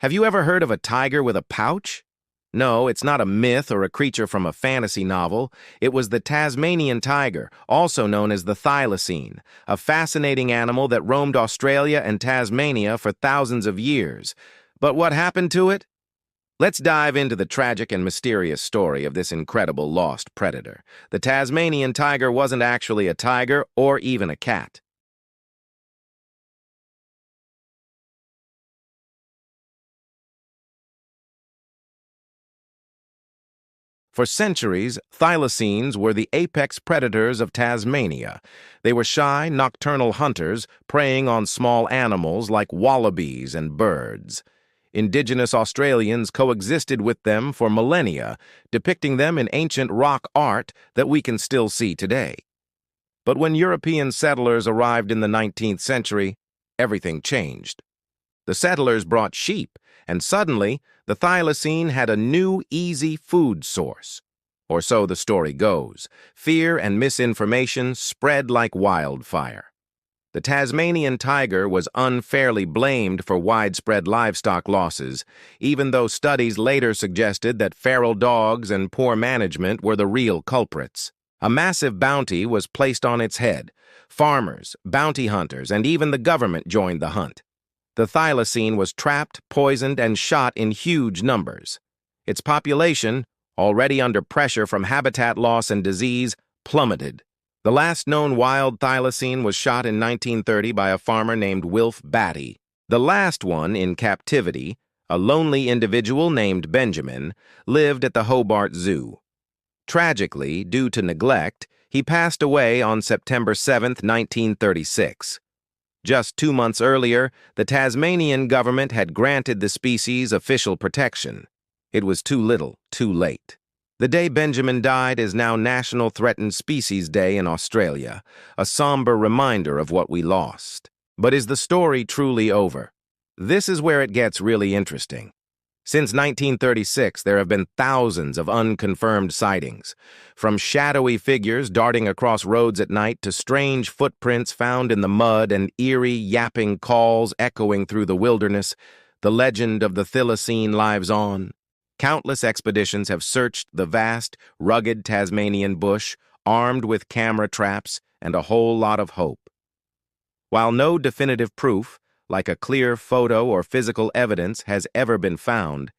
Have you ever heard of a tiger with a pouch? No, it's not a myth or a creature from a fantasy novel. It was the Tasmanian tiger, also known as the thylacine, a fascinating animal that roamed Australia and Tasmania for thousands of years. But what happened to it? Let's dive into the tragic and mysterious story of this incredible lost predator. The Tasmanian tiger wasn't actually a tiger or even a cat. For centuries, thylacines were the apex predators of Tasmania. They were shy, nocturnal hunters, preying on small animals like wallabies and birds. Indigenous Australians coexisted with them for millennia, depicting them in ancient rock art that we can still see today. But when European settlers arrived in the 19th century, everything changed. The settlers brought sheep, and suddenly, the thylacine had a new, easy food source. Or so the story goes. Fear and misinformation spread like wildfire. The Tasmanian tiger was unfairly blamed for widespread livestock losses, even though studies later suggested that feral dogs and poor management were the real culprits. A massive bounty was placed on its head. Farmers, bounty hunters, and even the government joined the hunt. The thylacine was trapped, poisoned, and shot in huge numbers. Its population, already under pressure from habitat loss and disease, plummeted. The last known wild thylacine was shot in 1930 by a farmer named Wilf Batty. The last one in captivity, a lonely individual named Benjamin, lived at the Hobart Zoo. Tragically, due to neglect, he passed away on September 7, 1936. Just 2 months earlier, the Tasmanian government had granted the species official protection. It was too little, too late. The day Benjamin died is now National Threatened Species Day in Australia, a somber reminder of what we lost. But is the story truly over? This is where it gets really interesting. Since 1936, there have been thousands of unconfirmed sightings, from shadowy figures darting across roads at night to strange footprints found in the mud and eerie, yapping calls echoing through the wilderness. The legend of the thylacine lives on. Countless expeditions have searched the vast, rugged Tasmanian bush, armed with camera traps and a whole lot of hope. While no definitive proof, like a clear photo or physical evidence, has ever been found,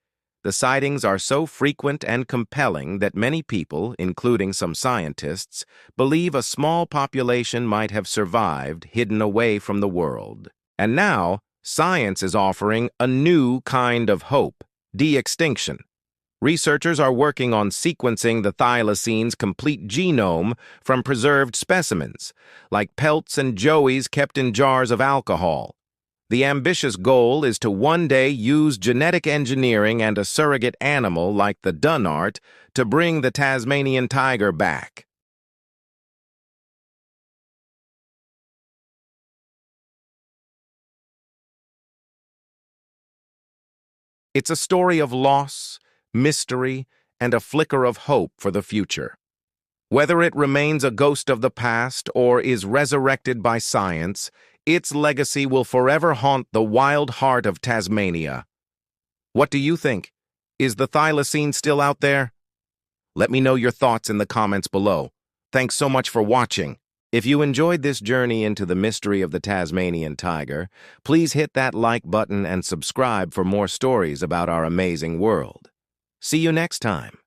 the sightings are so frequent and compelling that many people, including some scientists, believe a small population might have survived hidden away from the world. And now, science is offering a new kind of hope: de-extinction. Researchers are working on sequencing the thylacine's complete genome from preserved specimens, like pelts and joeys kept in jars of alcohol. The ambitious goal is to one day use genetic engineering and a surrogate animal like the Dunnart to bring the Tasmanian tiger back. It's a story of loss, mystery, and a flicker of hope for the future. Whether it remains a ghost of the past or is resurrected by science, its legacy will forever haunt the wild heart of Tasmania. What do you think? Is the thylacine still out there? Let me know your thoughts in the comments below. Thanks so much for watching. If you enjoyed this journey into the mystery of the Tasmanian tiger, please hit that like button and subscribe for more stories about our amazing world. See you next time.